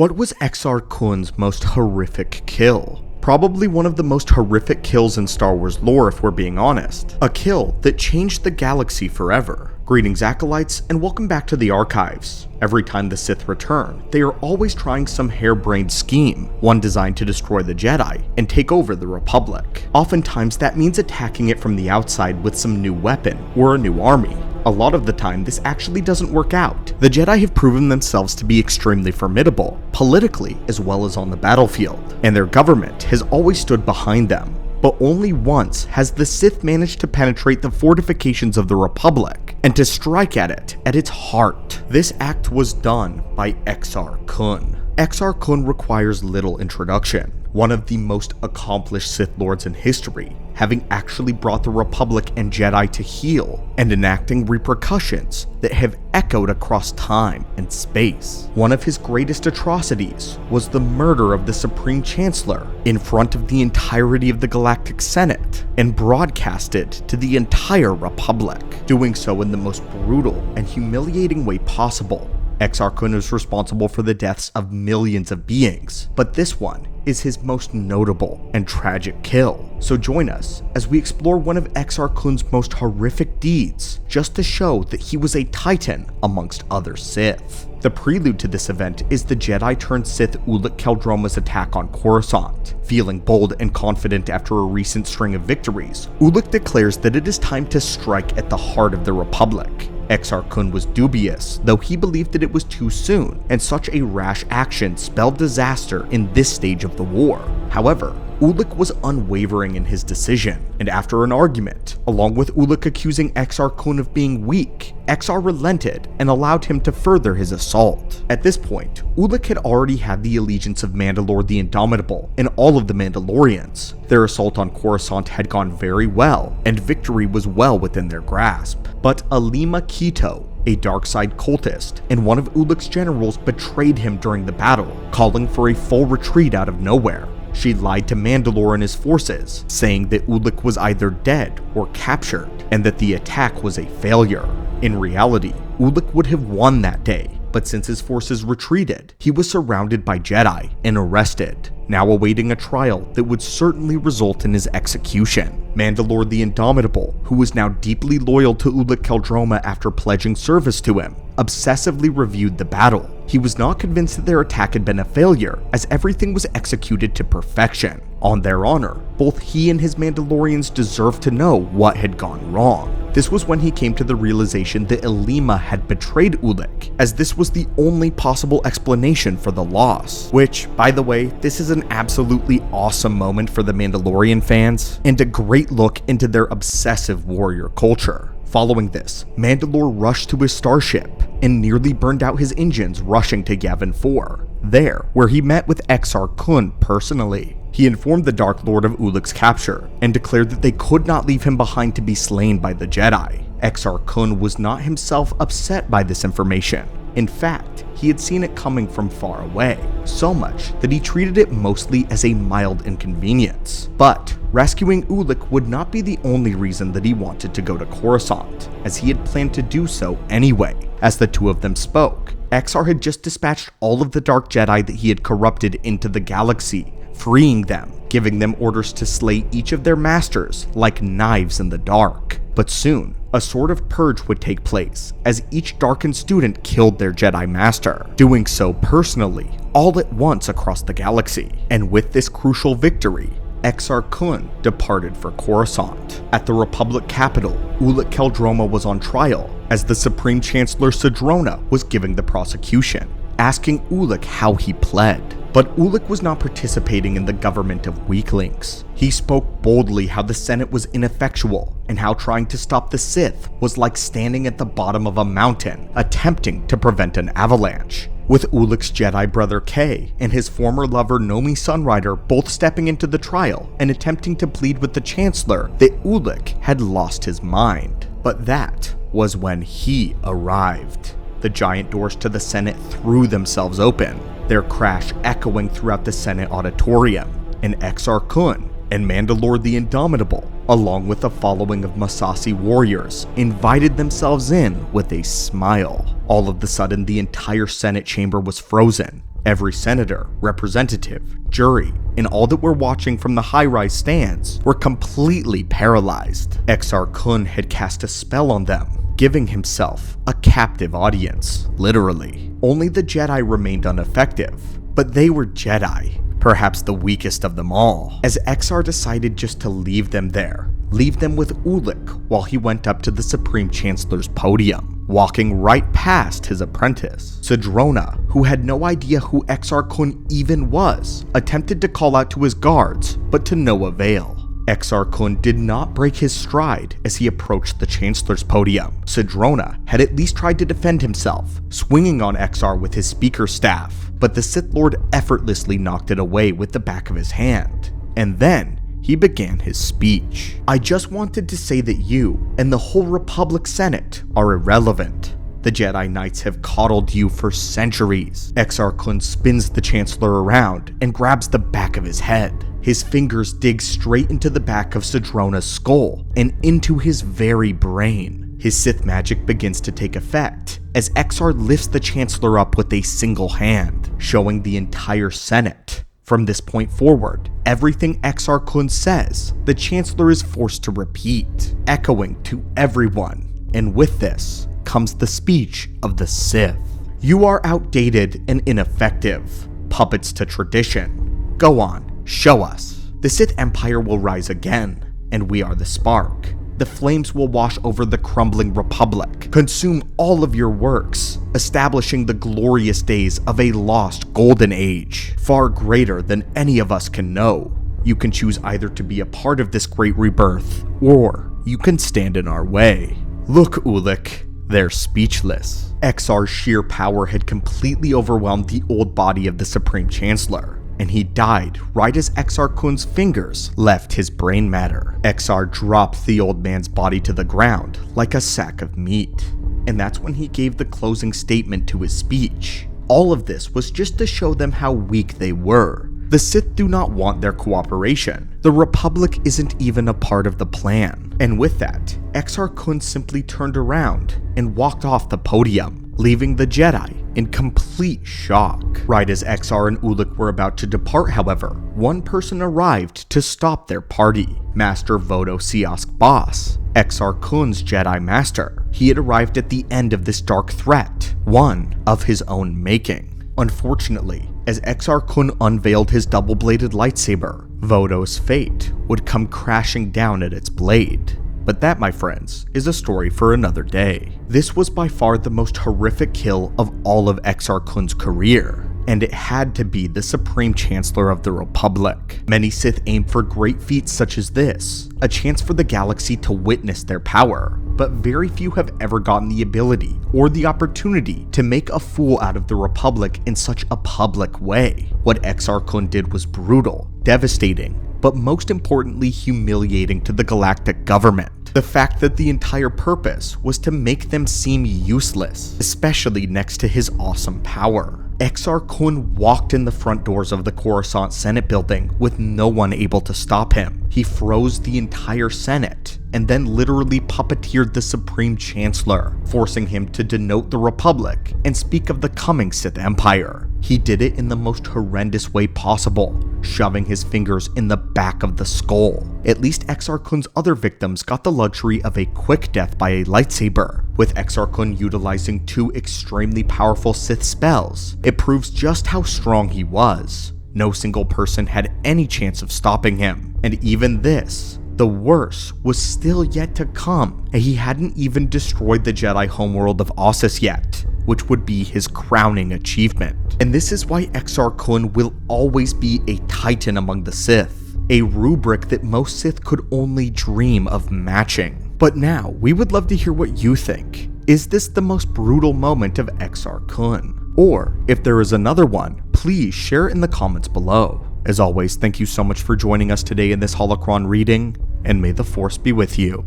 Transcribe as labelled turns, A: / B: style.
A: What was Exar Kun's most horrific kill? Probably one of the most horrific kills in Star Wars lore if we're being honest. A kill that changed the galaxy forever. Greetings Acolytes, and welcome back to the Archives. Every time the Sith return, they are always trying some harebrained scheme, one designed to destroy the Jedi and take over the Republic. Oftentimes that means attacking it from the outside with some new weapon or a new army. A lot of the time this actually doesn't work out. The Jedi have proven themselves to be extremely formidable, politically as well as on the battlefield, and their government has always stood behind them. But only once has the Sith managed to penetrate the fortifications of the Republic and to strike at it at its heart. This act was done by Exar Kun. Exar Kun requires little introduction, one of the most accomplished Sith Lords in history, having actually brought the Republic and Jedi to heel and enacting repercussions that have echoed across time and space. One of his greatest atrocities was the murder of the Supreme Chancellor in front of the entirety of the Galactic Senate and broadcasted to the entire Republic, doing so in the most brutal and humiliating way possible. Exar Kun is responsible for the deaths of millions of beings, but this one is his most notable and tragic kill. So join us as we explore one of Exar Kun's most horrific deeds, just to show that he was a titan amongst other Sith. The prelude to this event is the Jedi-turned-Sith Ulic Qel-Droma's attack on Coruscant. Feeling bold and confident after a recent string of victories, Ulic declares that it is time to strike at the heart of the Republic. Exar Kun was dubious, though he believed that it was too soon, and such a rash action spelled disaster in this stage of the war. However, Ulic was unwavering in his decision, and after an argument, along with Ulic accusing Exar Kun of being weak, Exar relented and allowed him to further his assault. At this point, Ulic had already had the allegiance of Mandalore the Indomitable and all of the Mandalorians. Their assault on Coruscant had gone very well, and victory was well within their grasp. But Alima Keto, a dark side cultist, and one of Ulic's generals betrayed him during the battle, calling for a full retreat out of nowhere. She lied to Mandalore and his forces, saying that Ulic was either dead or captured, and that the attack was a failure. In reality, Ulic would have won that day, but since his forces retreated, he was surrounded by Jedi and arrested, now awaiting a trial that would certainly result in his execution. Mandalore the Indomitable, who was now deeply loyal to Ulic Qel-Droma after pledging service to him, obsessively reviewed the battle. He was not convinced that their attack had been a failure, as everything was executed to perfection. On their honor, both he and his Mandalorians deserved to know what had gone wrong. This was when he came to the realization that Alima had betrayed Ulic, as this was the only possible explanation for the loss. Which, by the way, this is an absolutely awesome moment for the Mandalorian fans, and a great look into their obsessive warrior culture. Following this, Mandalore rushed to his starship and nearly burned out his engines rushing to Yavin 4, there where he met with Exar Kun personally. He informed the Dark Lord of Ulic's capture and declared that they could not leave him behind to be slain by the Jedi. Exar Kun was not himself upset by this information. In fact, he had seen it coming from far away, so much that he treated it mostly as a mild inconvenience. But rescuing Ulic would not be the only reason that he wanted to go to Coruscant, as he had planned to do so anyway. As the two of them spoke, Exar had just dispatched all of the Dark Jedi that he had corrupted into the galaxy, freeing them, giving them orders to slay each of their masters like knives in the dark. But soon, a sort of purge would take place, as each darkened student killed their Jedi Master, doing so personally, all at once across the galaxy. And with this crucial victory, Exar Kun departed for Coruscant. At the Republic capital, Ulic Qel-Droma was on trial, as the Supreme Chancellor Sidrona was giving the prosecution, asking Ulic how he pled. But Ulic was not participating in the government of weaklings. He spoke boldly how the Senate was ineffectual, and how trying to stop the Sith was like standing at the bottom of a mountain, attempting to prevent an avalanche. With Ulic's Jedi brother Kay and his former lover Nomi Sunrider both stepping into the trial and attempting to plead with the Chancellor that Ulic had lost his mind. But that was when he arrived. The giant doors to the Senate threw themselves open, their crash echoing throughout the Senate auditorium, and Exar Kun and Mandalore the Indomitable, along with a following of Massassi warriors, invited themselves in with a smile. All of the sudden, the entire Senate chamber was frozen, Every senator, representative, jury, and all that were watching from the high-rise stands were completely paralyzed. Exar Kun had cast a spell on them, giving himself a captive audience, literally. Only the Jedi remained ineffective, but they were Jedi, perhaps the weakest of them all, as Exar decided just to leave them there, leave them with Ulic while he went up to the Supreme Chancellor's podium, walking right past his apprentice. Sidrona, who had no idea who Exar Kun even was, attempted to call out to his guards, but to no avail. Exar Kun did not break his stride as he approached the Chancellor's podium. Sidrona had at least tried to defend himself, swinging on Exar with his speaker staff, but the Sith Lord effortlessly knocked it away with the back of his hand. And then, he began his speech. "I just wanted to say that you and the whole Republic Senate are irrelevant. The Jedi Knights have coddled you for centuries." Exar Kun spins the Chancellor around and grabs the back of his head. His fingers dig straight into the back of Sidrona's skull and into his very brain. His Sith magic begins to take effect as Exar lifts the Chancellor up with a single hand, showing the entire Senate. From this point forward, everything Exar Kun says, the Chancellor is forced to repeat, echoing to everyone. And with this comes the speech of the Sith. "You are outdated and ineffective, puppets to tradition. Go on, show us. The Sith Empire will rise again, and we are the spark. The flames will wash over the crumbling Republic, consume all of your works, establishing the glorious days of a lost golden age, far greater than any of us can know. You can choose either to be a part of this great rebirth, or you can stand in our way." Look, Ulic, they're speechless. Exar's sheer power had completely overwhelmed the old body of the Supreme Chancellor, and he died right as Exar Kun's fingers left his brain matter. Exar dropped the old man's body to the ground like a sack of meat, and that's when he gave the closing statement to his speech. All of this was just to show them how weak they were. The Sith do not want their cooperation. The Republic isn't even a part of the plan. And with that, Exar Kun simply turned around and walked off the podium, leaving the Jedi in complete shock. Right as Exar and Ulic were about to depart, however, one person arrived to stop their party. Master Vodo Siosk Boss, Exar Kun's Jedi Master. He had arrived at the end of this dark threat, one of his own making. Unfortunately, as Exar Kun unveiled his double-bladed lightsaber, Vodo's fate would come crashing down at its blade. But that, my friends, is a story for another day. This was by far the most horrific kill of all of Exar Kun's career, and it had to be the Supreme Chancellor of the Republic. Many Sith aim for great feats such as this, a chance for the galaxy to witness their power, but very few have ever gotten the ability or the opportunity to make a fool out of the Republic in such a public way. What Exar Kun did was brutal, devastating, but most importantly humiliating to the Galactic government. The fact that the entire purpose was to make them seem useless, especially next to his awesome power. Exar Kun walked in the front doors of the Coruscant Senate building with no one able to stop him. He froze the entire Senate, and then literally puppeteered the Supreme Chancellor, forcing him to denote the Republic and speak of the coming Sith Empire. He did it in the most horrendous way possible, shoving his fingers in the back of the skull. At least Exar Kun's other victims got the luxury of a quick death by a lightsaber, with Exar Kun utilizing two extremely powerful Sith spells. It proves just how strong he was. No single person had any chance of stopping him, and even this, the worst, was still yet to come, and he hadn't even destroyed the Jedi homeworld of Ossus yet, which would be his crowning achievement. And this is why Exar Kun will always be a titan among the Sith, a rubric that most Sith could only dream of matching. But now, we would love to hear what you think. Is this the most brutal moment of Exar Kun? Or, if there is another one, please share it in the comments below. As always, thank you so much for joining us today in this Holocron reading, and may the Force be with you.